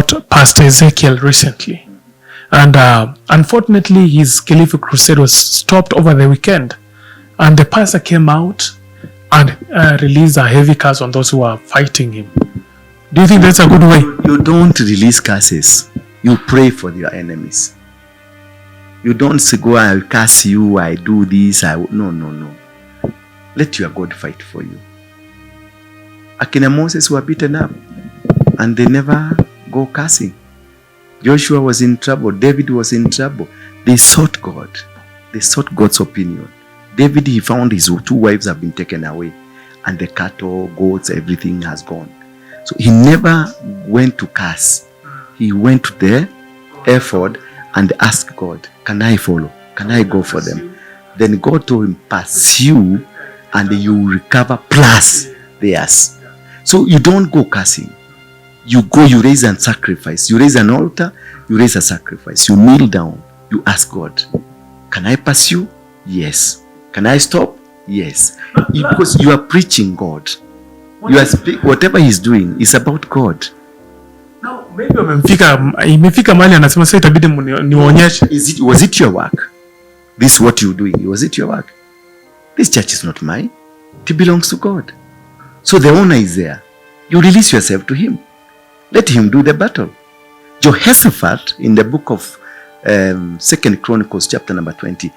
about Pastor Ezekiel recently. And unfortunately, his Kilifi crusade was stopped over the weekend. And the pastor came out and released a heavy curse on those who are fighting him. Do you think that's a good way? You don't release curses. You pray for your enemies. You don't say, go, I'll curse you, I do this, no. Let your God fight for you. Akina Moses were beaten up and they never go cursing. Joshua was in trouble. David was in trouble. They sought God. They sought God's opinion. David, he found his 2 wives have been taken away and the cattle, goats, everything has gone. So he never went to curse. He went to the ephod and asked God, can I follow? Can I go for them? Then God told him, pursue and you will recover plus theirs. So you don't go cursing. You go, you raise and sacrifice. You raise an altar, you raise a sacrifice. You kneel down, you ask God, can I pursue? Yes. Can I stop? Yes. Because you are preaching God. You are whatever he's doing is about God. Now, maybe imefika mahali anasema sasa itabidi nionyeshe. Was it your work? This is what you're doing. Was it your work? This church is not mine. It belongs to God. So the owner is there. You release yourself to him. Let him do the battle. Jehoshaphat, in the book of 2 Chronicles chapter number 20,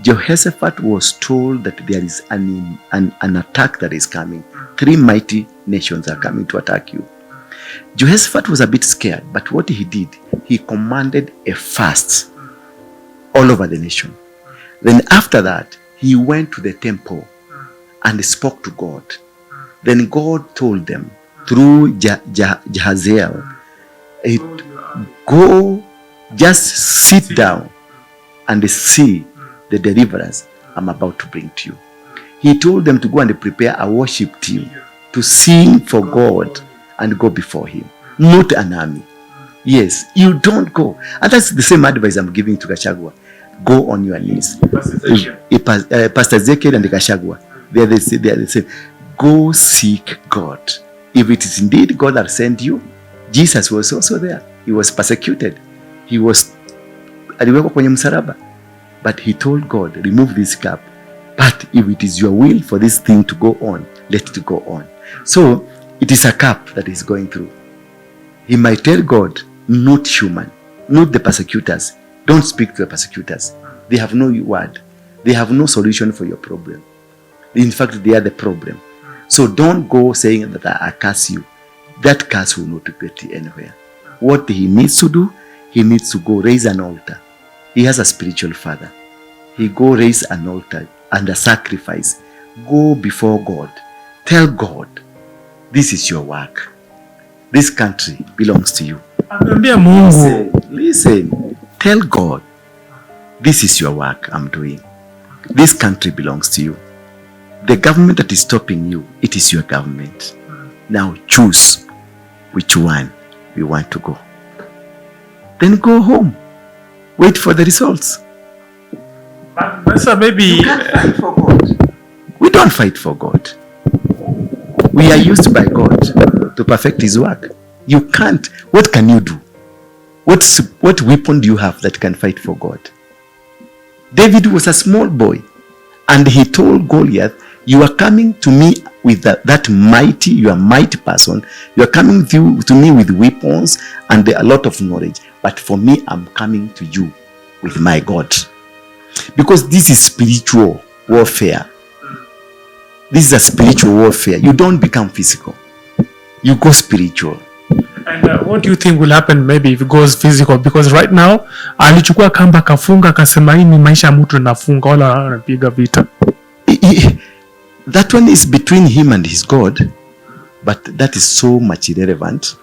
Jehoshaphat was told that there is an attack that is coming. 3 mighty nations are coming to attack you. Jehoshaphat was a bit scared, but what he did, he commanded a fast all over the nation. Then after that, he went to the temple and spoke to God. Then God told them through Jahaziel, go, just sit down and see the deliverance I'm about to bring to you. He told them to go and prepare a worship team to sing for God and go before him, not an army. Yes, you don't go. And that's the same advice I'm giving to Gachagua. Go on your knees. Pastor Ezekiel and Gachagua, they are the same. Go seek God. If it is indeed God that sent you, Jesus was also there. He was persecuted. He was aliwekwa kwenye msalaba. But he told God, remove this cup. But if it is your will for this thing to go on, let it go on. So it is a cup that is going through. He might tell God, not human, not the persecutors. Don't speak to the persecutors. They have no word. They have no solution for your problem. In fact, they are the problem. So don't go saying that I curse you. That curse will not get you anywhere. What he needs to do, he needs to go raise an altar. He has a spiritual father. He go raise an altar and a sacrifice. Go before God. Tell God, this is your work. This country belongs to you. Listen. Tell God, this is your work I'm doing. This country belongs to you. The government that is stopping you, it is your government. Now choose which one you want to go. Then go home. Wait for the results. But maybe you can't fight for God. We don't fight for God. We are used by God to perfect his work. You can't. What can you do? What weapon do you have that can fight for God? David was a small boy and he told Goliath, you are coming to me with that mighty, you are mighty person. You are coming to me with weapons and a lot of knowledge. But for me, I'm coming to you with my God. Because this is spiritual warfare. This is a spiritual warfare. You don't become physical. You go spiritual. And what do you think will happen maybe if it goes physical? Because right now, alichukua kamba kafunga akasema hii ni maisha ya mtu nafunga wala anapiga vita. That one is between him and his God, but that is so much irrelevant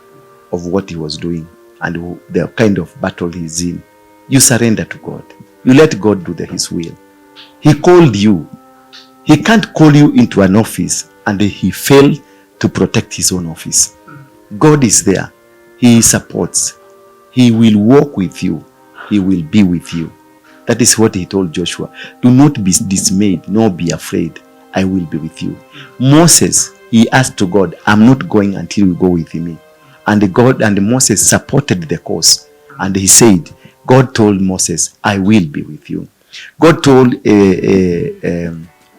of what he was doing and the kind of battle he's in. You surrender to God. You let God do his will. He called you. He can't call you into an office and he failed to protect his own office. God is there. He supports. He will walk with you. He will be with you. That is what he told Joshua. Do not be dismayed, nor be afraid. I will be with you. Moses, he asked to God, I'm not going until you go with me. And God and Moses supported the cause. And he said, God told Moses, I will be with you. God told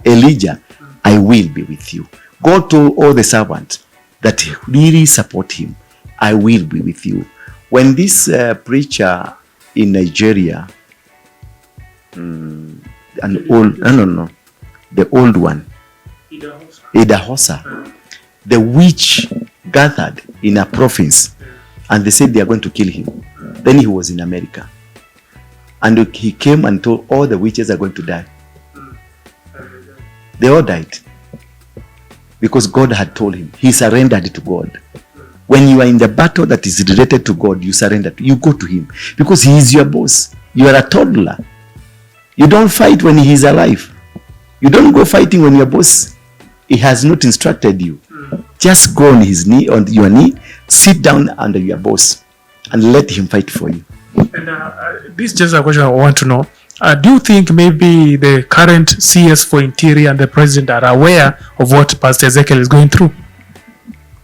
Elijah, I will be with you. God told all the servants that really support him, I will be with you. When this preacher in Nigeria, the old one, Idahosa, the witch gathered in a province and they said they are going to kill him. Then he was in America. And he came and told all the witches are going to die. They all died. Because God had told him. He surrendered to God. When you are in the battle that is related to God, you surrender. You go to him. Because he is your boss. You are a toddler. You don't fight when he is alive. You don't go fighting when your boss he has not instructed you. Just go on your knee, sit down under your boss and let him fight for you. And this is just a question I want to know. Do you think maybe the current CS for Interior and the President are aware of what Pastor Ezekiel is going through?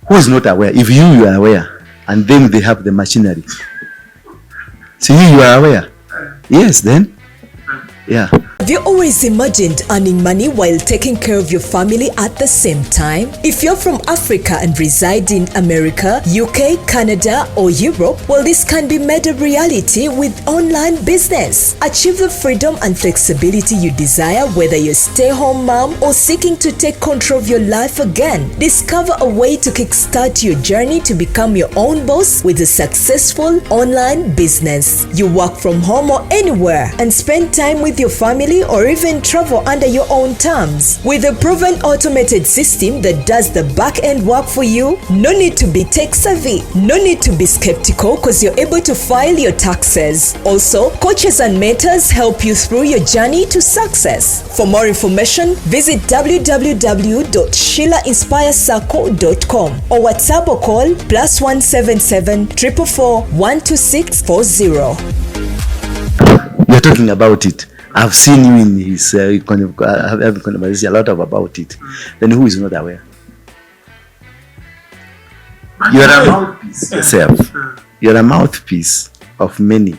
Who is not aware? If you are aware, and then they have the machinery. So you are aware? Yes, then. Yeah. Have you always imagined earning money while taking care of your family at the same time? If you're from Africa and reside in America, UK, Canada, or Europe, well, this can be made a reality with online business. Achieve the freedom and flexibility you desire, whether you're a stay-home mom or seeking to take control of your life again. Discover a way to kickstart your journey to become your own boss with a successful online business. You work from home or anywhere and spend time with your family or even travel under your own terms. With a proven automated system that does the back-end work for you, no need to be tech savvy, no need to be skeptical because you're able to file your taxes. Also, coaches and mentors help you through your journey to success. For more information, visit www.sheilainspirecircle.com or WhatsApp or call +177 444 12640. You're talking about it. I've seen you in his having conversation a lot about it. Then who is not aware? You are a mouthpiece yourself. You are a mouthpiece of many.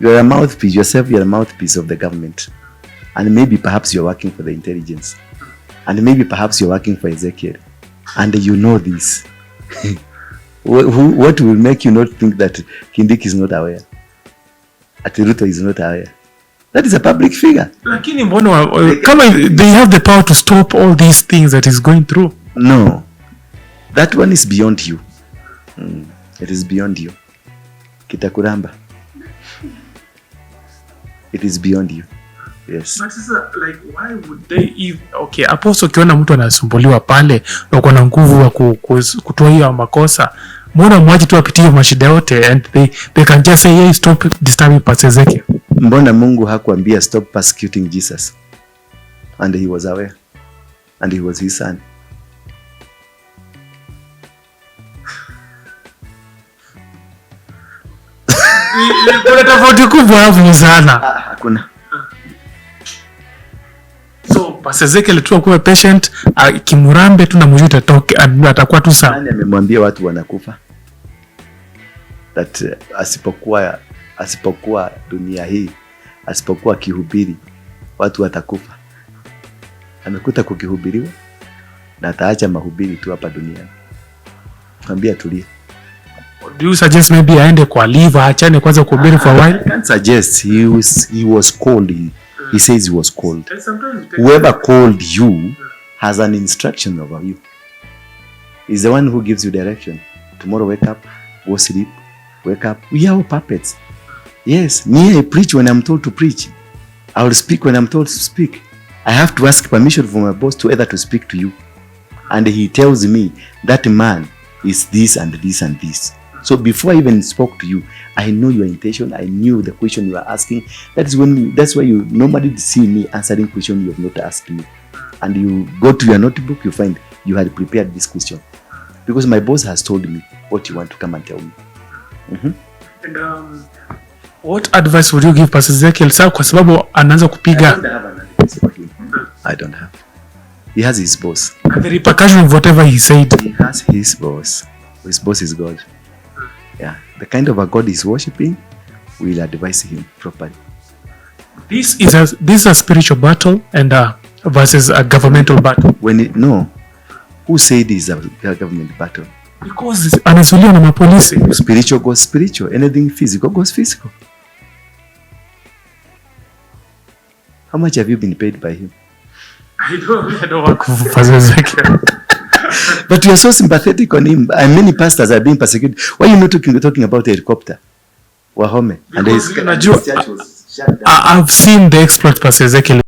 You are a mouthpiece yourself. You are a mouthpiece of the government, and maybe perhaps you are working for the intelligence, and maybe perhaps you are working for Ezekiel, and you know this. What will make you not think that Kindiki is not aware? At RUTO is not aware. That is a public figure. Lakini mbona kama they have the power to stop all these things that is going through? No. That one is beyond you. It is beyond you. Kitakuramba. It is beyond you. Yes. But like why would they okay, apostle ukiona mtu anasumbuliwa pale na uko na nguvu wa kutoa hiyo makosa, mbona mwaje tu apitie mashida yote and they can just say hey, stop disturbing Pastor Ezekiel? Mbona Mungu hakuambia stop persecuting Jesus? And he was aware. And he was his son. Kuna tofauti kubwa hapo sana. Hakuna. So Pastor Ezekiel tu akuwe patient, kimurambe tu na mjuta atakuwa tu sawa. Nani amemwambia watu wanakufa? That asipokuwa dunia hii, asipokuwa kihubiri, watu watakufa. Amekuta kukihubiriwa na ataacha mahubiri tu hapa duniani. Mwambie tulie. Do you suggest maybe aende kwa live aachane kwanza kuhubiri for a while? I can't suggest. He was called. He says he was called. Whoever called you has an instruction over you. He's the one who gives you direction. Tomorrow wake up, go sleep, wake up. We are all puppets. Yes, me I preach when I'm told to preach. I will speak when I'm told to speak. I have to ask permission from my boss to either to speak to you. And he tells me that man is this and this and this. So before I even spoke to you, I know your intention. I knew the question you are asking. That's why you normally see me answering question you have not asked me. And you go to your notebook, you find you had prepared this question. Because my boss has told me what you want to come and tell me. Mm-hmm. And what advice would you give Pastor Ezekiel sasa kwa sababu anaanza kupiga? I don't have. He has his boss. And the repercussion of whatever he said. He has his boss. His boss is God. Yeah, the kind of a God he's worshiping, we'll advise him properly. This is a spiritual battle and versus a governmental battle. Who said it's a government battle? Because anazuliwa na mapolisi. Spiritual goes spiritual. Anything physical goes physical. How much have you been paid by him? I don't work for Ezekiel. But you are so sympathetic on him. And many pastors are being persecuted. Why are you not talking about a helicopter? Wahome. And his church was shut down. I've seen the exploit Pastor Ezekiel.